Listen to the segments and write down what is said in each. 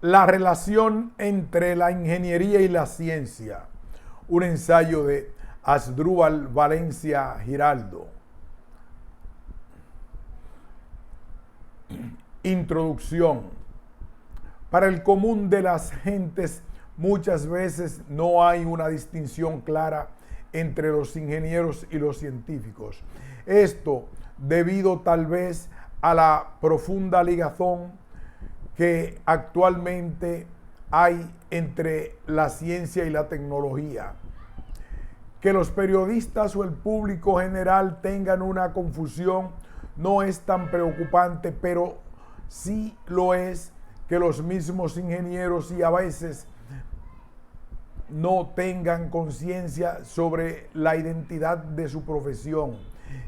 La relación entre la ingeniería y la ciencia. Un ensayo de Asdrúbal Valencia Giraldo. Introducción. Para el común de las gentes, muchas veces no hay una distinción clara entre los ingenieros y los científicos. Esto debido tal vez a la profunda ligazón que actualmente hay entre la ciencia y la tecnología. Que los periodistas o el público general tengan una confusión no es tan preocupante, pero sí lo es que los mismos ingenieros y a veces no tengan conciencia sobre la identidad de su profesión,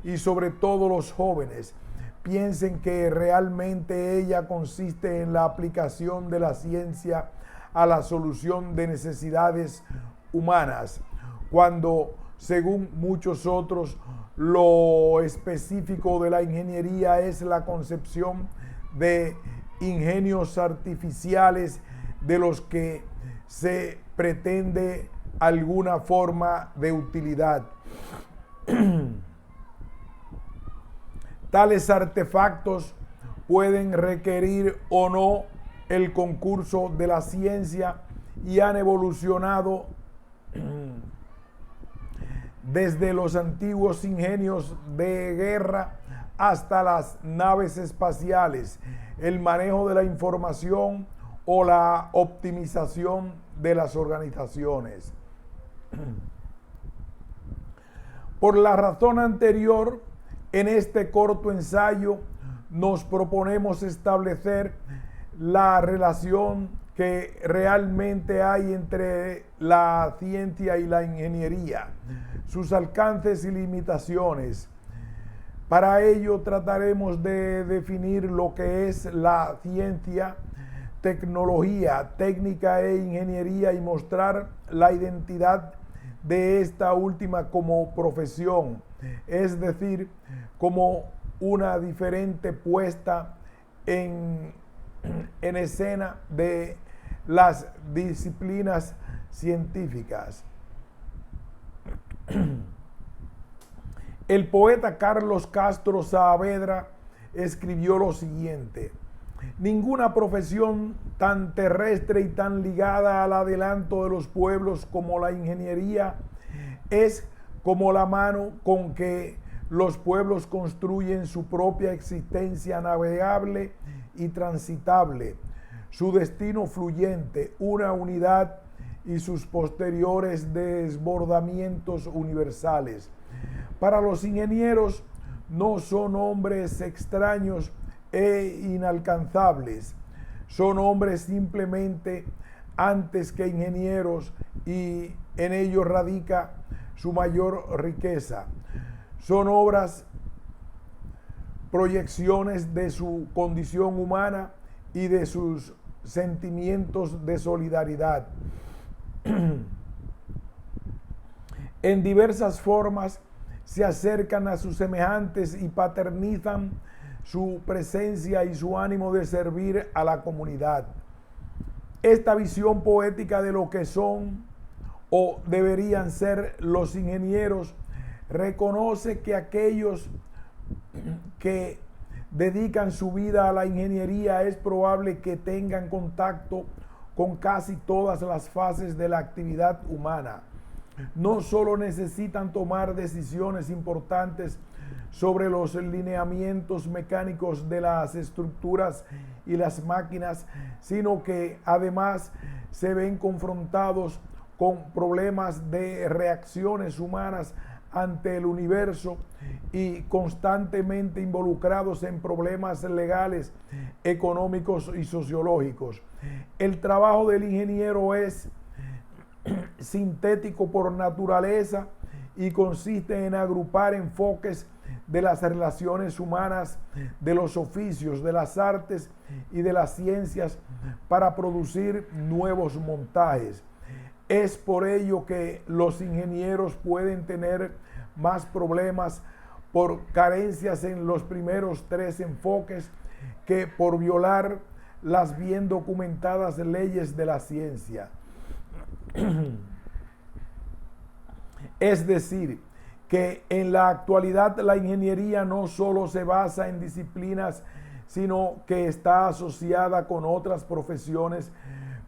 y sobre todo los jóvenes piensen que realmente ella consiste en la aplicación de la ciencia a la solución de necesidades humanas, cuando según muchos otros lo específico de la ingeniería es la concepción de ingenios artificiales de los que se pretende alguna forma de utilidad. Tales artefactos pueden requerir o no el concurso de la ciencia y han evolucionado desde los antiguos ingenios de guerra hasta las naves espaciales, el manejo de la información o la optimización de las organizaciones. Por la razón anterior, en este corto ensayo nos proponemos establecer la relación que realmente hay entre la ciencia y la ingeniería, sus alcances y limitaciones. Para ello trataremos de definir lo que es la ciencia, tecnología, técnica e ingeniería y mostrar la identidad de esta última como profesión, es decir, como una diferente puesta en escena de las disciplinas científicas. El poeta Carlos Castro Saavedra escribió lo siguiente: ninguna profesión tan terrestre y tan ligada al adelanto de los pueblos como la ingeniería es como la mano con que los pueblos construyen su propia existencia navegable y transitable, su destino fluyente, una unidad y sus posteriores desbordamientos universales. Para los ingenieros no son hombres extraños e inalcanzables, son hombres simplemente antes que ingenieros, y en ello radica su mayor riqueza. Son obras, proyecciones de su condición humana y de sus sentimientos de solidaridad. En diversas formas se acercan a sus semejantes y paternizan su presencia y su ánimo de servir a la comunidad. Esta visión poética de lo que son o deberían ser los ingenieros reconoce que aquellos que dedican su vida a la ingeniería es probable que tengan contacto con casi todas las fases de la actividad humana. No solo necesitan tomar decisiones importantes sobre los lineamientos mecánicos de las estructuras y las máquinas, sino que además se ven confrontados con problemas de reacciones humanas ante el universo y constantemente involucrados en problemas legales, económicos y sociológicos. El trabajo del ingeniero es sintético por naturaleza y consiste en agrupar enfoques de las relaciones humanas, de los oficios, de las artes y de las ciencias para producir nuevos montajes. Es por ello que los ingenieros pueden tener más problemas por carencias en los primeros tres enfoques que por violar las bien documentadas leyes de la ciencia. Es decir, que en la actualidad la ingeniería no solo se basa en disciplinas, sino que está asociada con otras profesiones,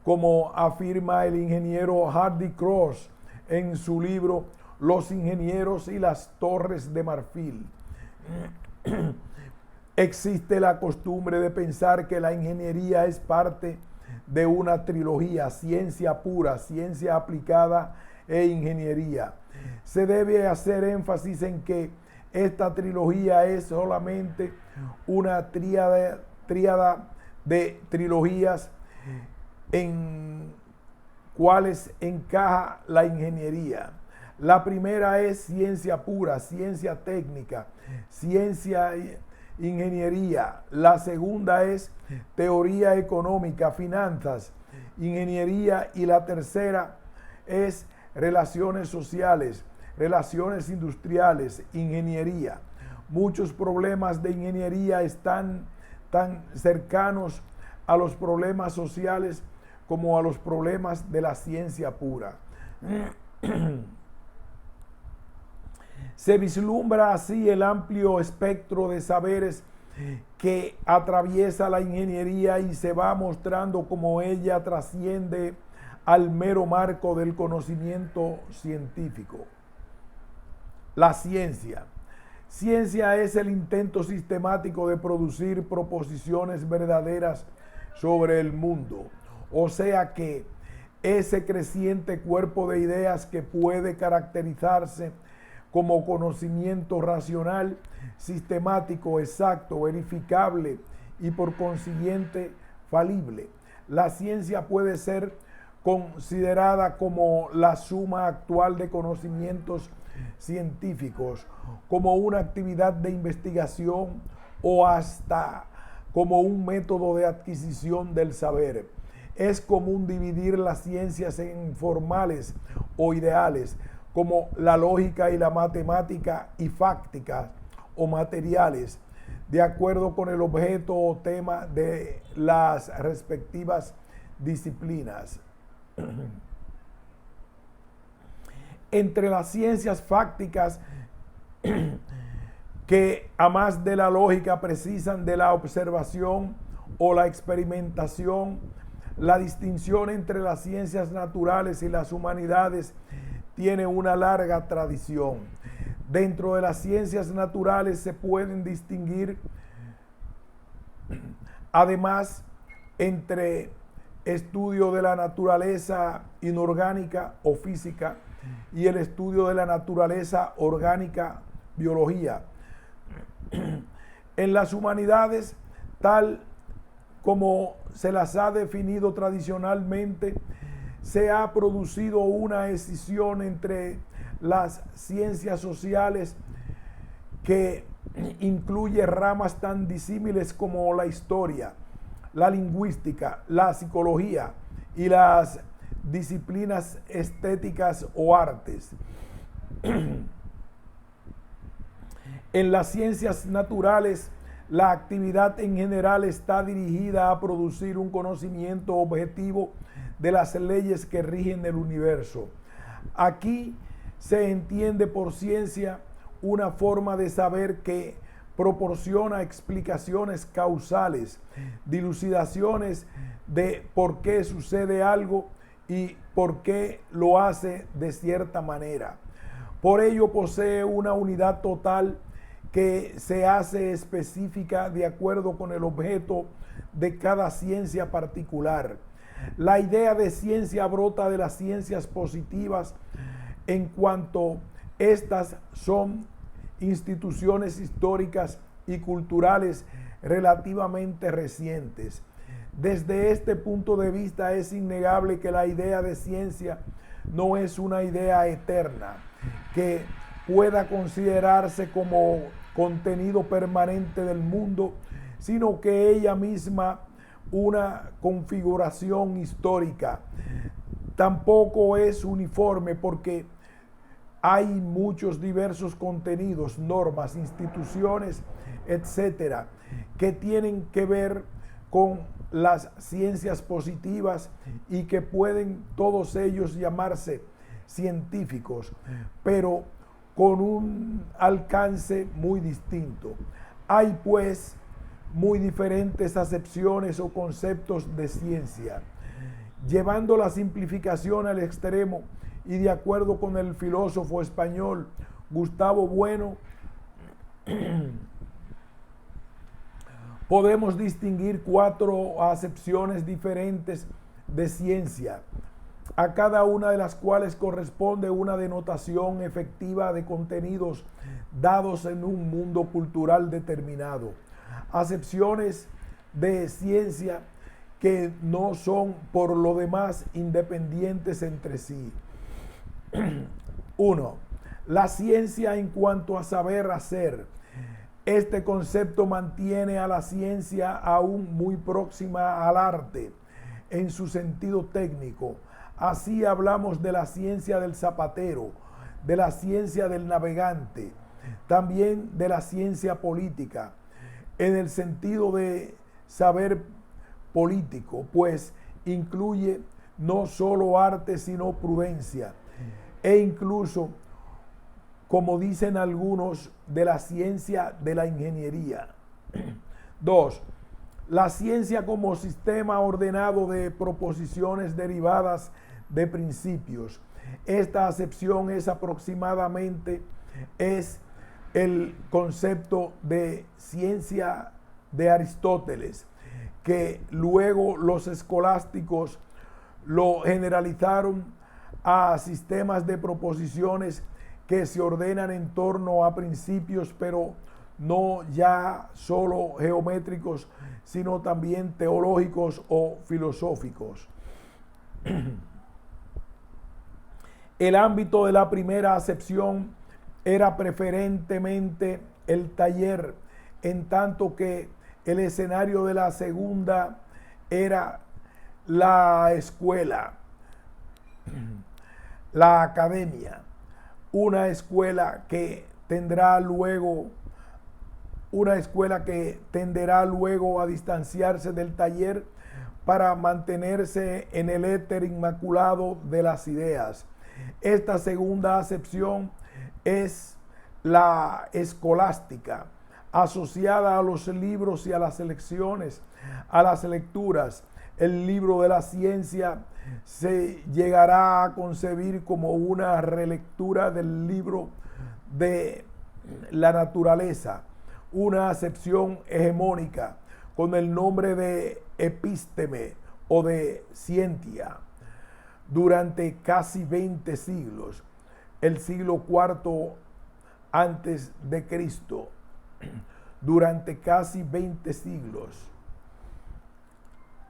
como afirma el ingeniero Hardy Cross en su libro Los ingenieros y las torres de marfil. Existe la costumbre de pensar que la ingeniería es parte de una trilogía: ciencia pura, ciencia aplicada e ingeniería. Se debe hacer énfasis en que esta trilogía es solamente una tríada de trilogías en cuales encaja la ingeniería. La primera es ciencia pura, ciencia técnica, ciencia ingeniería. La segunda es teoría económica, finanzas, ingeniería. Y la tercera es relaciones sociales, relaciones industriales, ingeniería. Muchos problemas de ingeniería están tan cercanos a los problemas sociales como a los problemas de la ciencia pura. Se vislumbra así el amplio espectro de saberes que atraviesa la ingeniería y se va mostrando cómo ella trasciende al mero marco del conocimiento científico. La ciencia. Ciencia es el intento sistemático de producir proposiciones verdaderas sobre el mundo, o sea que ese creciente cuerpo de ideas que puede caracterizarse como conocimiento racional, sistemático, exacto, verificable y por consiguiente falible. La ciencia puede ser considerada como la suma actual de conocimientos científicos, como una actividad de investigación o hasta como un método de adquisición del saber. Es común dividir las ciencias en formales o ideales, como la lógica y la matemática, y fácticas o materiales, de acuerdo con el objeto o tema de las respectivas disciplinas. Entre las ciencias fácticas, que a más de la lógica precisan de la observación o la experimentación, la distinción entre las ciencias naturales y las humanidades tiene una larga tradición. Dentro de las ciencias naturales se pueden distinguir además entre estudio de la naturaleza inorgánica o física y el estudio de la naturaleza orgánica, biología. En las humanidades, tal como se las ha definido tradicionalmente, se ha producido una escisión entre las ciencias sociales, que incluye ramas tan disímiles como la historia, la lingüística, la psicología y las disciplinas estéticas o artes. En las ciencias naturales, la actividad en general está dirigida a producir un conocimiento objetivo de las leyes que rigen el universo. Aquí se entiende por ciencia una forma de saber que proporciona explicaciones causales, dilucidaciones de por qué sucede algo y por qué lo hace de cierta manera. Por ello posee una unidad total que se hace específica de acuerdo con el objeto de cada ciencia particular. La idea de ciencia brota de las ciencias positivas, en cuanto estas son instituciones históricas y culturales relativamente recientes. Desde este punto de vista es innegable que la idea de ciencia no es una idea eterna, que pueda considerarse como contenido permanente del mundo, sino que ella misma una configuración histórica. Tampoco es uniforme, porque hay muchos diversos contenidos, normas, instituciones, etcétera, que tienen que ver con las ciencias positivas y que pueden todos ellos llamarse científicos, pero con un alcance muy distinto. Hay pues muy diferentes acepciones o conceptos de ciencia. Llevando la simplificación al extremo y de acuerdo con el filósofo español Gustavo Bueno, podemos distinguir 4 acepciones diferentes de ciencia, a cada una de las cuales corresponde una denotación efectiva de contenidos dados en un mundo cultural determinado. Acepciones de ciencia que no son por lo demás independientes entre sí. 1. La ciencia en cuanto a saber hacer. Este concepto mantiene a la ciencia aún muy próxima al arte en su sentido técnico. Así hablamos de la ciencia del zapatero, de la ciencia del navegante, también de la ciencia política, en el sentido de saber político, pues incluye no solo arte, sino prudencia, e incluso, como dicen algunos, de la ciencia de la ingeniería. 2. La ciencia como sistema ordenado de proposiciones derivadas de principios. Esta acepción es aproximadamente el concepto de ciencia de Aristóteles, que luego los escolásticos lo generalizaron a sistemas de proposiciones que se ordenan en torno a principios, pero no ya solo geométricos, sino también teológicos o filosóficos. El ámbito de la primera acepción era preferentemente el taller, en tanto que el escenario de la segunda era la escuela, la academia, una escuela que tenderá luego a distanciarse del taller para mantenerse en el éter inmaculado de las ideas. Esta segunda acepción es la escolástica, asociada a los libros y a las lecciones, a las lecturas. El libro de la ciencia se llegará a concebir como una relectura del libro de la naturaleza, una acepción hegemónica con el nombre de epísteme o de scientia. Durante casi 20 siglos, el siglo IV antes de Cristo, durante casi 20 siglos,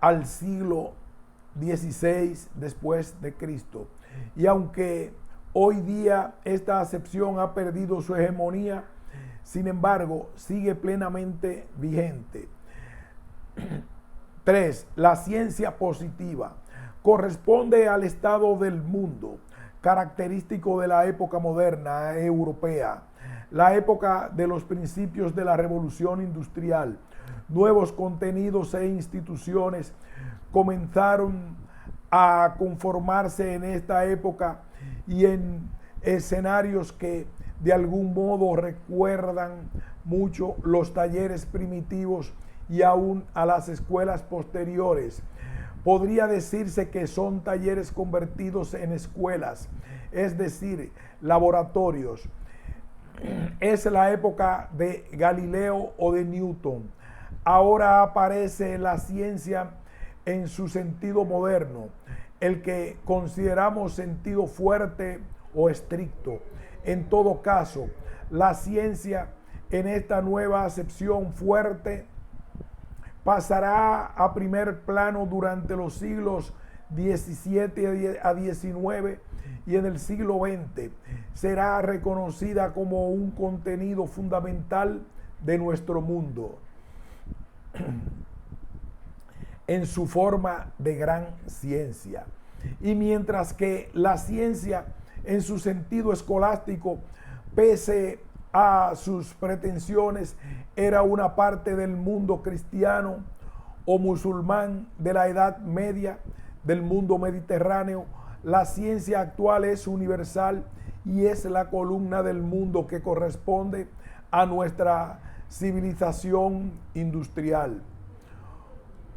al siglo XVI después de Cristo. Y aunque hoy día esta acepción ha perdido su hegemonía, sin embargo, sigue plenamente vigente. 3. La ciencia positiva corresponde al estado del mundo característico de la época moderna europea, la época de los principios de la revolución industrial. Nuevos contenidos e instituciones comenzaron a conformarse en esta época y en escenarios que de algún modo recuerdan mucho los talleres primitivos y aún a las escuelas posteriores. Podría decirse que son talleres convertidos en escuelas, es decir, laboratorios. Es la época de Galileo o de Newton. Ahora aparece la ciencia en su sentido moderno, el que consideramos sentido fuerte o estricto. En todo caso, la ciencia en esta nueva acepción fuerte pasará a primer plano durante los siglos XVII a XIX y en el siglo XX será reconocida como un contenido fundamental de nuestro mundo en su forma de gran ciencia. Y mientras que la ciencia en su sentido escolástico, pese a sus pretensiones, era una parte del mundo cristiano, o musulmán de la Edad Media del mundo mediterráneo, la ciencia actual es universal y es la columna del mundo que corresponde a nuestra civilización industrial.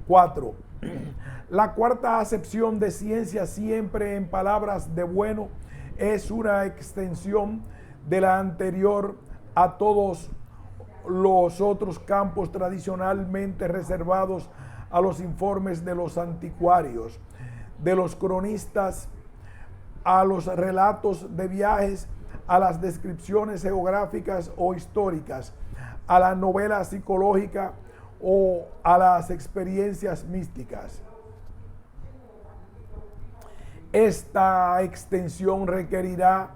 4. La cuarta acepción de ciencia, siempre en palabras de bueno, es una extensión de la anterior a todos los otros campos tradicionalmente reservados a los informes de los anticuarios, de los cronistas, a los relatos de viajes, a las descripciones geográficas o históricas, a la novela psicológica o a las experiencias místicas. Esta extensión requerirá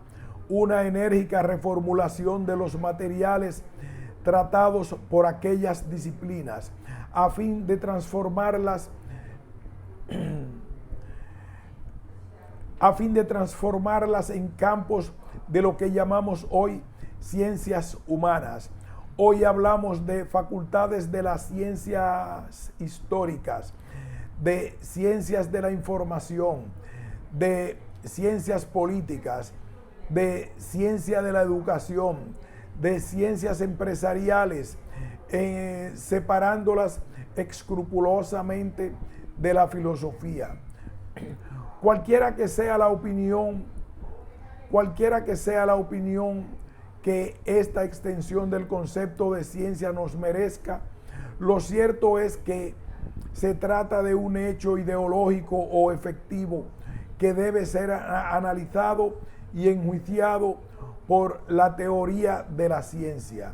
una enérgica reformulación de los materiales tratados por aquellas disciplinas a fin de transformarlas en campos de lo que llamamos hoy ciencias humanas. Hoy hablamos de facultades de las ciencias históricas, de ciencias de la información, de ciencias políticas, de ciencia de la educación, de ciencias empresariales, separándolas escrupulosamente de la filosofía. Cualquiera que sea la opinión que esta extensión del concepto de ciencia nos merezca, lo cierto es que se trata de un hecho ideológico o efectivo que debe ser analizado y enjuiciado por la teoría de la ciencia.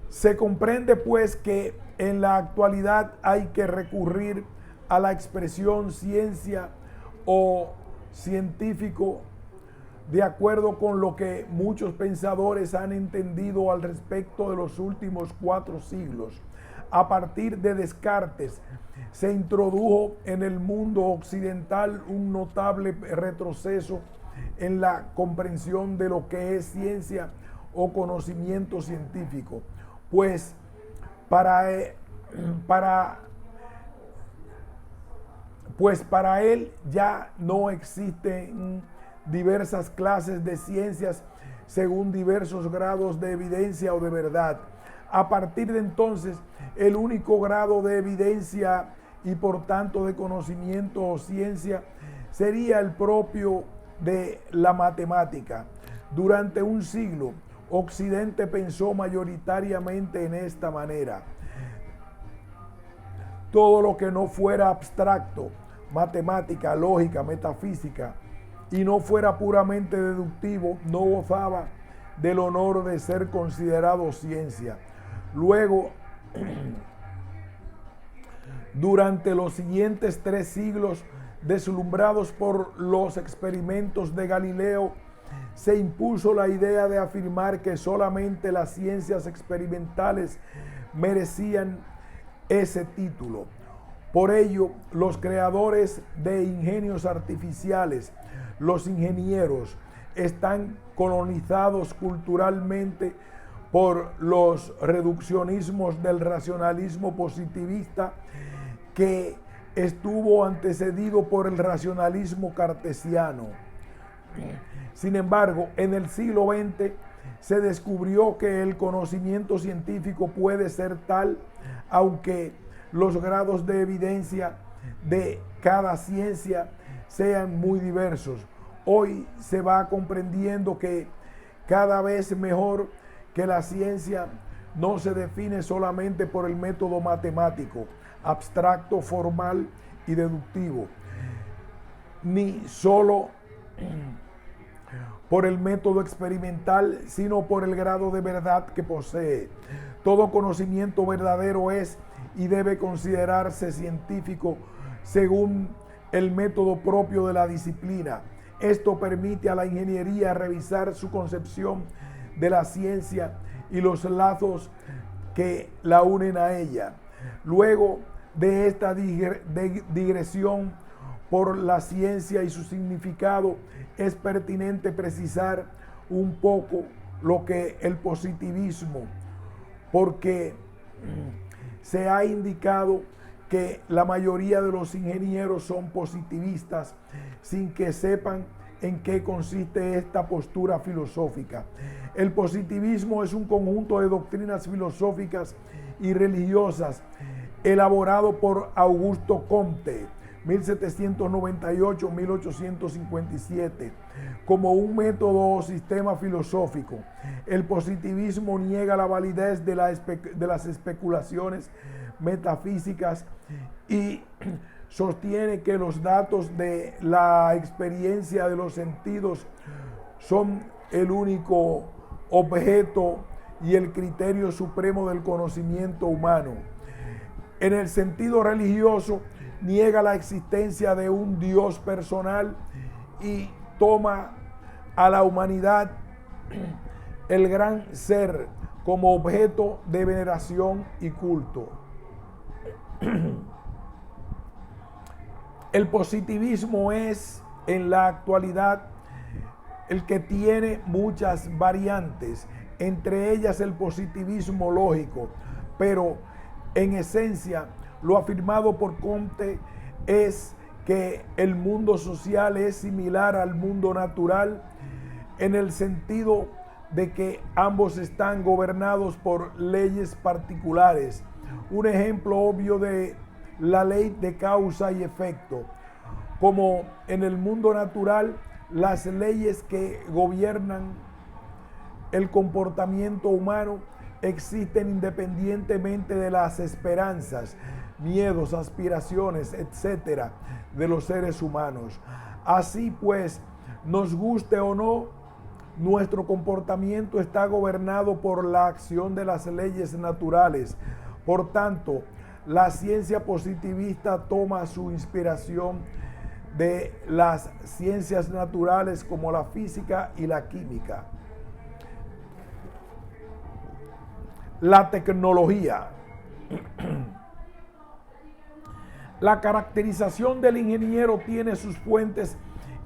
Se comprende pues que en la actualidad hay que recurrir a la expresión ciencia o científico de acuerdo con lo que muchos pensadores han entendido al respecto de los últimos 4 siglos. A partir de Descartes, se introdujo en el mundo occidental un notable retroceso en la comprensión de lo que es ciencia o conocimiento científico, pues para él ya no existen diversas clases de ciencias según diversos grados de evidencia o de verdad. A partir de entonces, el único grado de evidencia y por tanto de conocimiento o ciencia sería el propio de la matemática. Durante un siglo, Occidente pensó mayoritariamente en esta manera. Todo lo que no fuera abstracto, matemática, lógica, metafísica, y no fuera puramente deductivo, no gozaba del honor de ser considerado ciencia. Luego, durante los siguientes 3 siglos, deslumbrados por los experimentos de Galileo, se impuso la idea de afirmar que solamente las ciencias experimentales merecían ese título. Por ello, los creadores de ingenios artificiales, los ingenieros, están colonizados culturalmente por los reduccionismos del racionalismo positivista, que estuvo antecedido por el racionalismo cartesiano. Sin embargo, en el siglo XX se descubrió que el conocimiento científico puede ser tal, aunque los grados de evidencia de cada ciencia sean muy diversos. Hoy se va comprendiendo que cada vez mejor que la ciencia no se define solamente por el método matemático, abstracto, formal y deductivo, ni solo por el método experimental, sino por el grado de verdad que posee. Todo conocimiento verdadero es y debe considerarse científico según el método propio de la disciplina. Esto permite a la ingeniería revisar su concepción de la ciencia y los lazos que la unen a ella. Luego de esta digresión por la ciencia y su significado, es pertinente precisar un poco lo que el positivismo, porque se ha indicado que la mayoría de los ingenieros son positivistas sin que sepan en qué consiste esta postura filosófica. El positivismo es un conjunto de doctrinas filosóficas y religiosas elaborado por Augusto Comte, 1798-1857, como un método o sistema filosófico. El positivismo niega la validez de las especulaciones metafísicas y sostiene que los datos de la experiencia de los sentidos son el único objeto y el criterio supremo del conocimiento humano. En el sentido religioso, niega la existencia de un Dios personal y toma a la humanidad, el gran ser, como objeto de veneración y culto. El positivismo es, en la actualidad, el que tiene muchas variantes, entre ellas el positivismo lógico, pero en esencia, lo afirmado por Comte es que el mundo social es similar al mundo natural en el sentido de que ambos están gobernados por leyes particulares. Un ejemplo obvio de la ley de causa y efecto. Como en el mundo natural, las leyes que gobiernan el comportamiento humano existen independientemente de las esperanzas, miedos, aspiraciones, etcétera, de los seres humanos. Así pues, nos guste o no, nuestro comportamiento está gobernado por la acción de las leyes naturales. Por tanto, la ciencia positivista toma su inspiración de las ciencias naturales como la física y la química. La tecnología. La caracterización del ingeniero tiene sus fuentes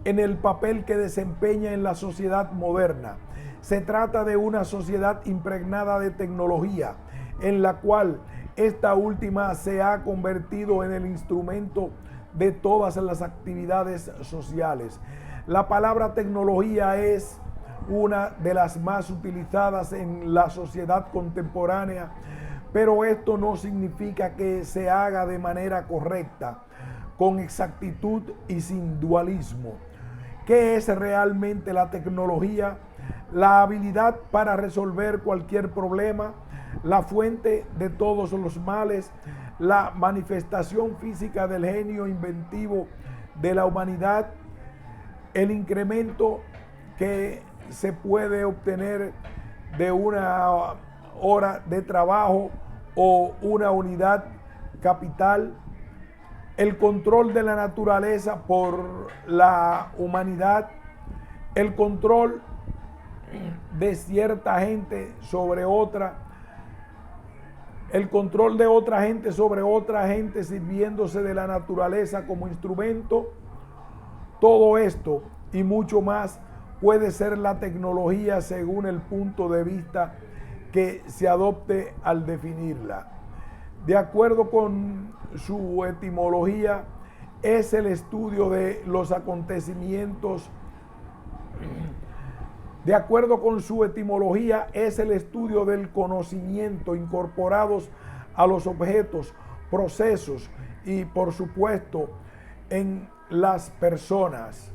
en el papel que desempeña en la sociedad moderna. Se trata de una sociedad impregnada de tecnología, en la cual esta última se ha convertido en el instrumento de todas las actividades sociales. La palabra tecnología es una de las más utilizadas en la sociedad contemporánea, pero esto no significa que se haga de manera correcta, con exactitud y sin dualismo. ¿Qué es realmente la tecnología? La habilidad para resolver cualquier problema, la fuente de todos los males, la manifestación física del genio inventivo de la humanidad, el incremento que se puede obtener de una hora de trabajo o una unidad capital, el control de la naturaleza por la humanidad, el control de cierta gente sobre otra, el control de otra gente sobre otra gente sirviéndose de la naturaleza como instrumento. Todo esto y mucho más puede ser la tecnología según el punto de vista que se adopte al definirla. De acuerdo con su etimología, es el estudio de los acontecimientos. De acuerdo con su etimología, es el estudio del conocimiento incorporados a los objetos, procesos y, por supuesto, en las personas.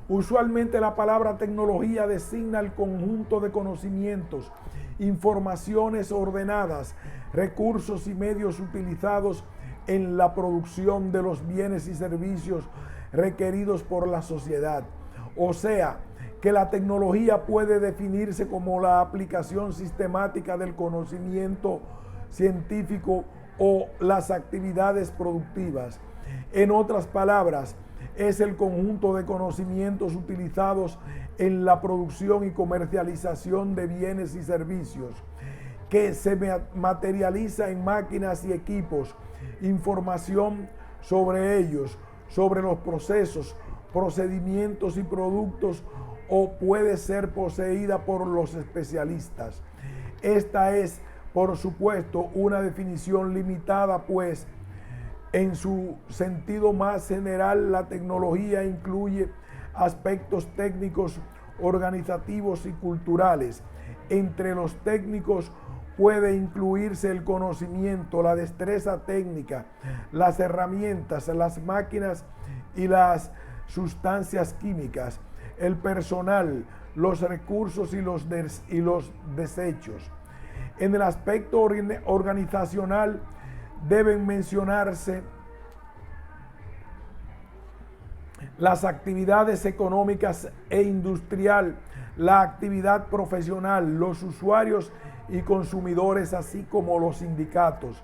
Usualmente la palabra tecnología designa el conjunto de conocimientos, informaciones ordenadas, recursos y medios utilizados en la producción de los bienes y servicios requeridos por la sociedad. O sea, que la tecnología puede definirse como la aplicación sistemática del conocimiento científico o las actividades productivas. En otras palabras, es el conjunto de conocimientos utilizados en la producción y comercialización de bienes y servicios, que se materializa en máquinas y equipos, información sobre ellos, sobre los procesos, procedimientos y productos, o puede ser poseída por los especialistas. Esta es por supuesto, una definición limitada, pues en su sentido más general la tecnología incluye aspectos técnicos, organizativos y culturales. Entre los técnicos puede incluirse el conocimiento, la destreza técnica, las herramientas, las máquinas y las sustancias químicas, el personal, los recursos y los desechos. En el aspecto organizacional deben mencionarse las actividades económicas e industrial, la actividad profesional, los usuarios y consumidores, así como los sindicatos.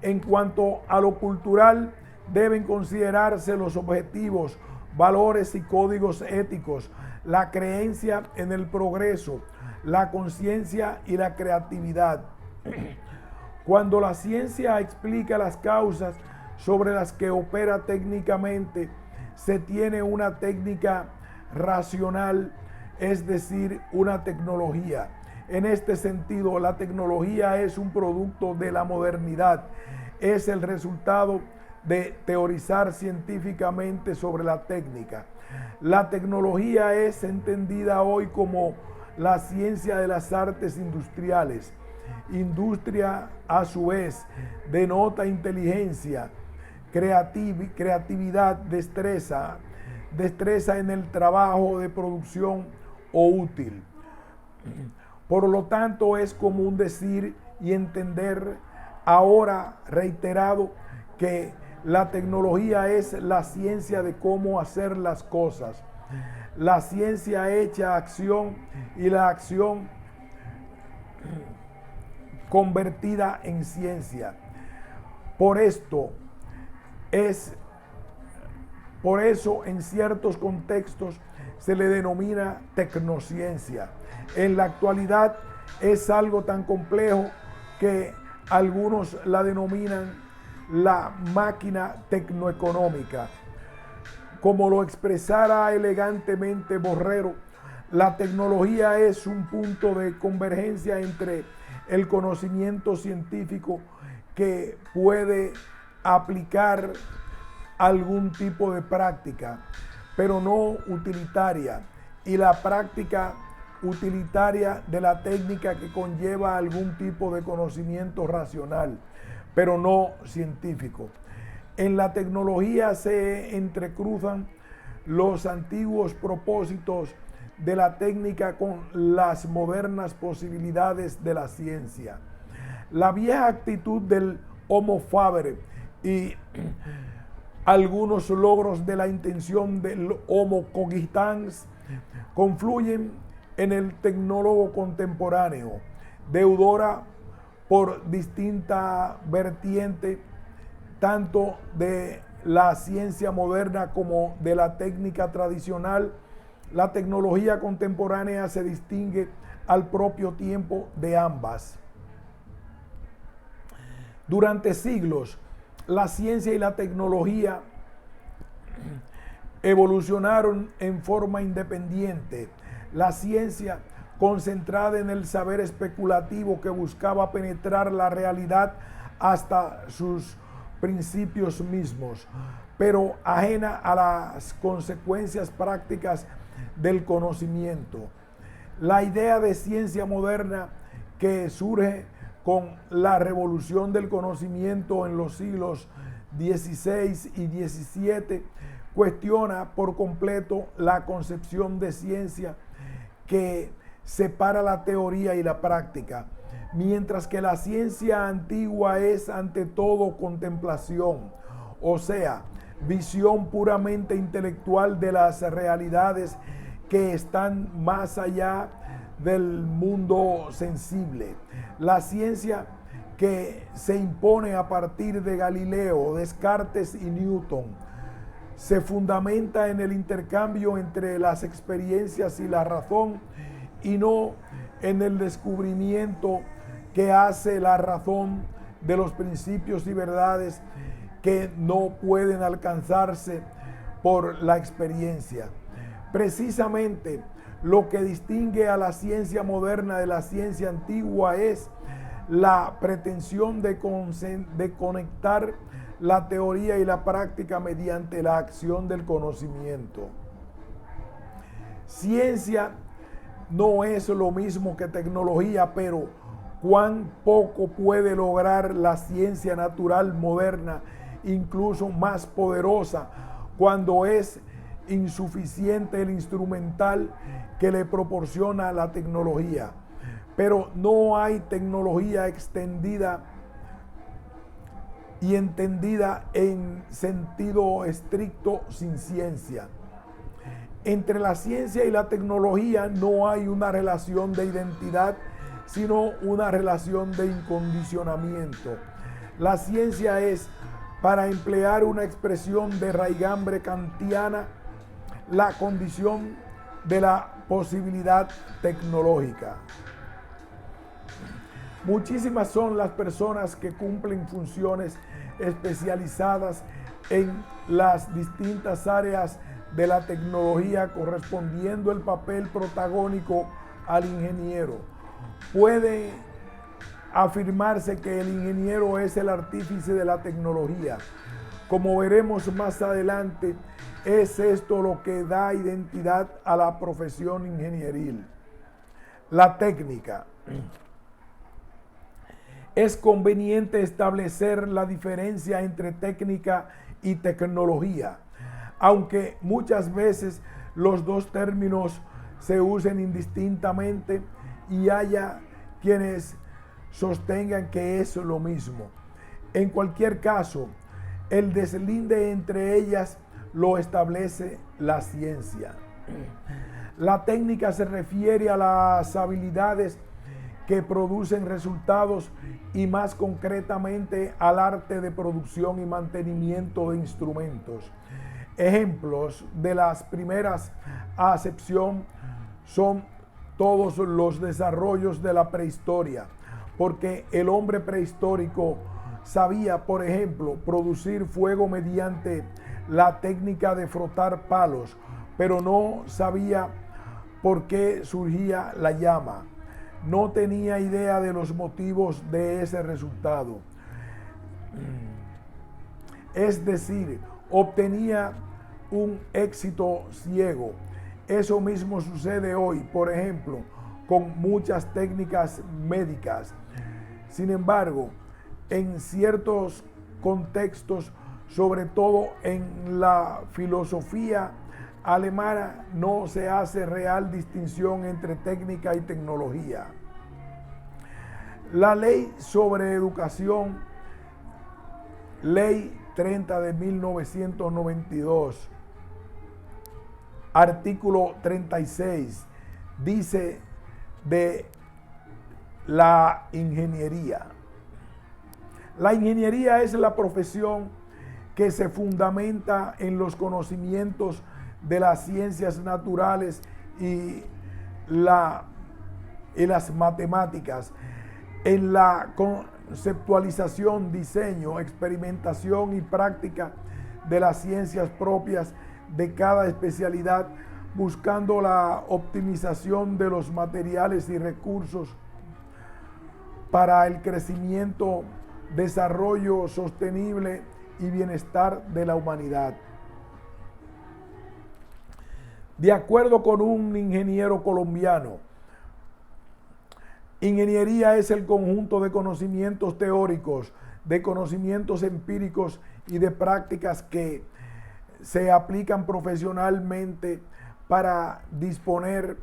En cuanto a lo cultural, deben considerarse los objetivos, valores y códigos éticos, la creencia en el progreso, la conciencia y la creatividad. Cuando la ciencia explica las causas sobre las que opera técnicamente, se tiene una técnica racional, es decir, una tecnología. En este sentido, la tecnología es un producto de la modernidad, es el resultado de teorizar científicamente sobre la técnica. La tecnología es entendida hoy como la ciencia de las artes industriales. Industria, a su vez, denota inteligencia, creatividad, destreza en el trabajo de producción o útil. Por lo tanto, es común decir y entender ahora reiterado que la tecnología es la ciencia de cómo hacer las cosas. La ciencia hecha acción y la acción convertida en ciencia. Por eso en ciertos contextos se le denomina tecnociencia. En la actualidad es algo tan complejo que algunos la denominan la máquina tecnoeconómica. Como lo expresara elegantemente Borrero, la tecnología es un punto de convergencia entre el conocimiento científico que puede aplicar algún tipo de práctica, pero no utilitaria, y la práctica utilitaria de la técnica que conlleva algún tipo de conocimiento racional, pero no científico. En la tecnología se entrecruzan los antiguos propósitos de la técnica con las modernas posibilidades de la ciencia. La vieja actitud del Homo faber y algunos logros de la intención del Homo cogitans confluyen en el tecnólogo contemporáneo, deudora por distinta vertiente tanto de la ciencia moderna como de la técnica tradicional. La tecnología contemporánea se distingue al propio tiempo de ambas. Durante siglos, la ciencia y la tecnología evolucionaron en forma independiente. La ciencia, concentrada en el saber especulativo que buscaba penetrar la realidad hasta sus principios mismos, pero ajena a las consecuencias prácticas del conocimiento. La idea de ciencia moderna que surge con la revolución del conocimiento en los siglos XVI y XVII cuestiona por completo la concepción de ciencia que separa la teoría y la práctica, mientras que la ciencia antigua es ante todo contemplación, o sea, visión puramente intelectual de las realidades que están más allá del mundo sensible. La ciencia que se impone a partir de Galileo, Descartes y Newton se fundamenta en el intercambio entre las experiencias y la razón y no en el descubrimiento que hace la razón de los principios y verdades que no pueden alcanzarse por la experiencia. Precisamente lo que distingue a la ciencia moderna de la ciencia antigua es la pretensión de conectar la teoría y la práctica mediante la acción del conocimiento. Ciencia no es lo mismo que tecnología, pero cuán poco puede lograr la ciencia natural moderna, incluso más poderosa, cuando es insuficiente el instrumental que le proporciona la tecnología. Pero no hay tecnología extendida y entendida en sentido estricto sin ciencia. Entre la ciencia y la tecnología no hay una relación de identidad, sino una relación de incondicionamiento. La ciencia es, para emplear una expresión de raigambre kantiana, la condición de la posibilidad tecnológica. Muchísimas son las personas que cumplen funciones especializadas en las distintas áreas de la tecnología, correspondiendo el papel protagónico al ingeniero. Puede afirmarse que el ingeniero es el artífice de la tecnología. Como veremos más adelante, es esto lo que da identidad a la profesión ingenieril. La técnica. Es conveniente establecer la diferencia entre técnica y tecnología, aunque muchas veces los dos términos se usen indistintamente y haya quienes sostengan que es lo mismo. En cualquier caso, el deslinde entre ellas lo establece la ciencia. La técnica se refiere a las habilidades que producen resultados y más concretamente al arte de producción y mantenimiento de instrumentos. Ejemplos de las primeras acepción son todos los desarrollos de la prehistoria, porque el hombre prehistórico sabía, por ejemplo, producir fuego mediante la técnica de frotar palos, pero no sabía por qué surgía la llama. No tenía idea de los motivos de ese resultado. Es decir, obtenía un éxito ciego. Eso mismo sucede hoy, por ejemplo, con muchas técnicas médicas. Sin embargo, en ciertos contextos, sobre todo en la filosofía alemana, no se hace real distinción entre técnica y tecnología. La ley sobre educación, ley 30 de 1992, artículo 36, dice de la ingeniería. La ingeniería es la profesión que se fundamenta en los conocimientos de las ciencias naturales y las matemáticas, en la conceptualización, diseño, experimentación y práctica de las ciencias propias de cada especialidad, buscando la optimización de los materiales y recursos para el crecimiento, desarrollo sostenible y bienestar de la humanidad. De acuerdo con un ingeniero colombiano, ingeniería es el conjunto de conocimientos teóricos, de conocimientos empíricos y de prácticas que se aplican profesionalmente para disponer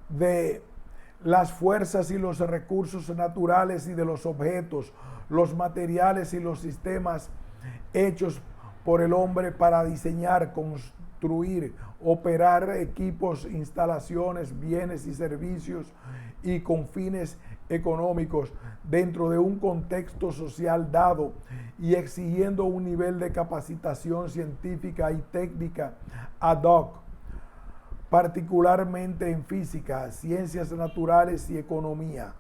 de las fuerzas y los recursos naturales y de los objetos, los materiales y los sistemas hechos por el hombre para diseñar, construir, operar equipos, instalaciones, bienes y servicios y con fines económicos dentro de un contexto social dado y exigiendo un nivel de capacitación científica y técnica ad hoc, particularmente en física, ciencias naturales y economía,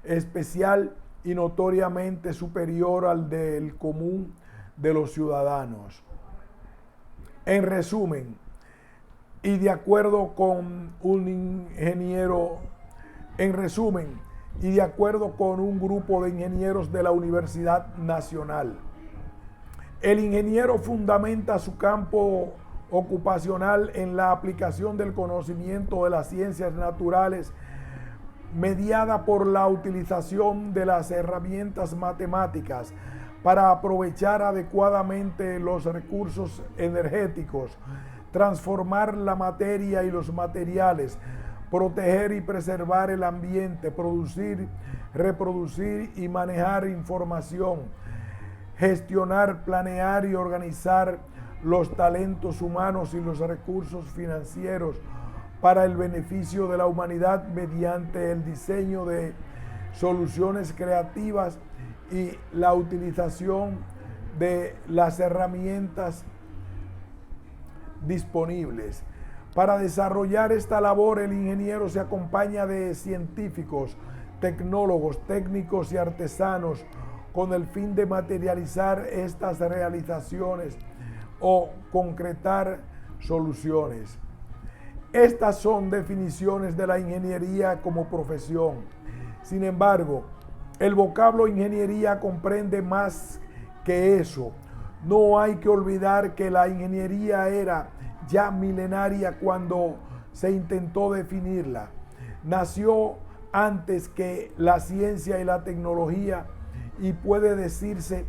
especial y notoriamente superior al del común de los ciudadanos. En resumen, y de acuerdo con un ingeniero, y de acuerdo con un grupo de ingenieros de la Universidad Nacional. El ingeniero fundamenta su campo ocupacional en la aplicación del conocimiento de las ciencias naturales mediada por la utilización de las herramientas matemáticas para aprovechar adecuadamente los recursos energéticos, transformar la materia y los materiales, proteger y preservar el ambiente, producir, reproducir y manejar información, gestionar, planear y organizar los talentos humanos y los recursos financieros para el beneficio de la humanidad mediante el diseño de soluciones creativas y la utilización de las herramientas disponibles. Para desarrollar esta labor, el ingeniero se acompaña de científicos, tecnólogos, técnicos y artesanos con el fin de materializar estas realizaciones o concretar soluciones. Estas son definiciones de la ingeniería como profesión. Sin embargo, el vocablo ingeniería comprende más que eso. No hay que olvidar que la ingeniería era ya milenaria cuando se intentó definirla. Nació antes que la ciencia y la tecnología y puede decirse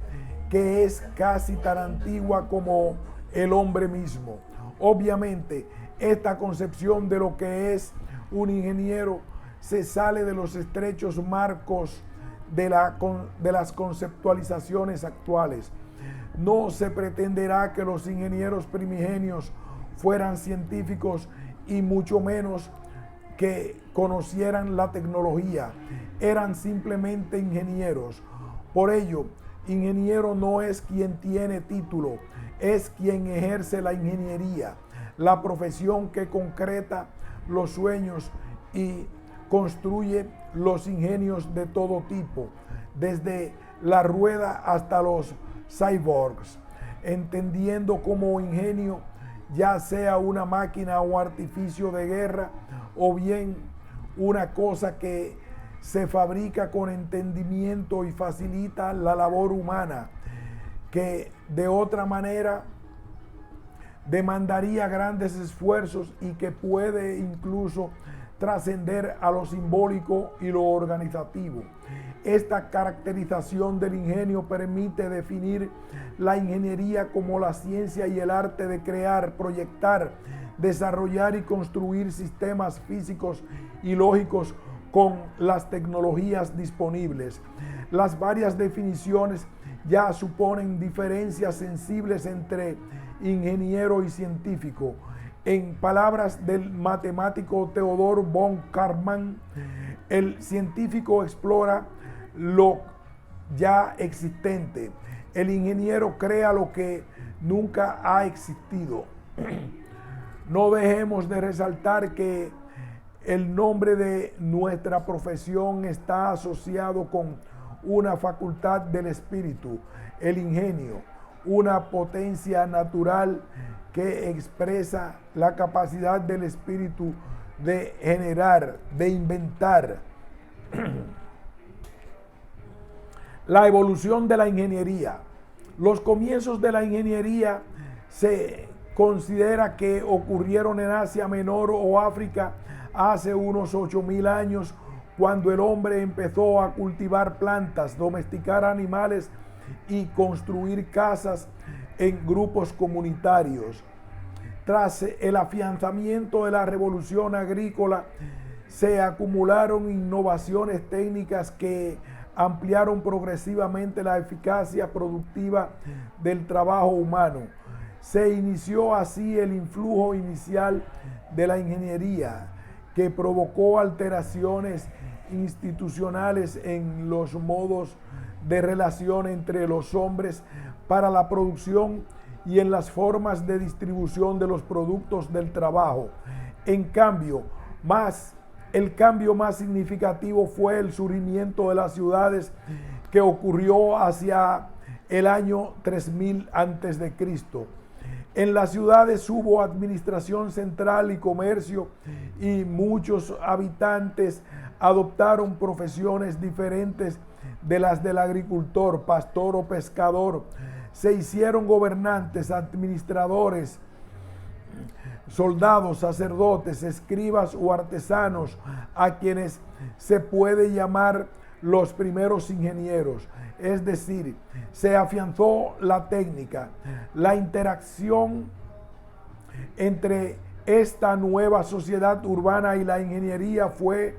que es casi tan antigua como el hombre mismo. Obviamente, esta concepción de lo que es un ingeniero se sale de los estrechos marcos de las conceptualizaciones actuales. No se pretenderá que los ingenieros primigenios fueran científicos y mucho menos que conocieran la tecnología. Eran simplemente ingenieros. Por ello, ingeniero no es quien tiene título, es quien ejerce la ingeniería, la profesión que concreta los sueños y construye los ingenios de todo tipo, desde la rueda hasta los cyborgs, entendiendo como ingenio ya sea una máquina o artificio de guerra o bien una cosa que se fabrica con entendimiento y facilita la labor humana, que de otra manera demandaría grandes esfuerzos y que puede incluso trascender a lo simbólico y lo organizativo. Esta caracterización del ingenio permite definir la ingeniería como la ciencia y el arte de crear, proyectar, desarrollar y construir sistemas físicos y lógicos con las tecnologías disponibles. Las varias definiciones ya suponen diferencias sensibles entre ingeniero y científico. En palabras del matemático Theodor von Karman, el científico explora lo ya existente. El ingeniero crea lo que nunca ha existido. No dejemos de resaltar que el nombre de nuestra profesión está asociado con una facultad del espíritu, el ingenio, una potencia natural que expresa la capacidad del espíritu de generar, de inventar. La evolución de la ingeniería. Los comienzos de la ingeniería se considera que ocurrieron en Asia Menor o África hace unos 8.000 años, cuando el hombre empezó a cultivar plantas, domesticar animales y construir casas en grupos comunitarios. Tras el afianzamiento de la revolución agrícola, se acumularon innovaciones técnicas que ampliaron progresivamente la eficacia productiva del trabajo humano. Se inició así el influjo inicial de la ingeniería, que provocó alteraciones institucionales en los modos de relación entre los hombres para la producción y en las formas de distribución de los productos del trabajo. En cambio, el cambio más significativo fue el surgimiento de las ciudades, que ocurrió hacia el año 3000 a.C. En las ciudades hubo administración central y comercio, y muchos habitantes adoptaron profesiones diferentes de las del agricultor, pastor o pescador. Se hicieron gobernantes, administradores, soldados, sacerdotes, escribas o artesanos, a quienes se puede llamar los primeros ingenieros. Es decir, se afianzó la técnica. La interacción entre esta nueva sociedad urbana y la ingeniería fue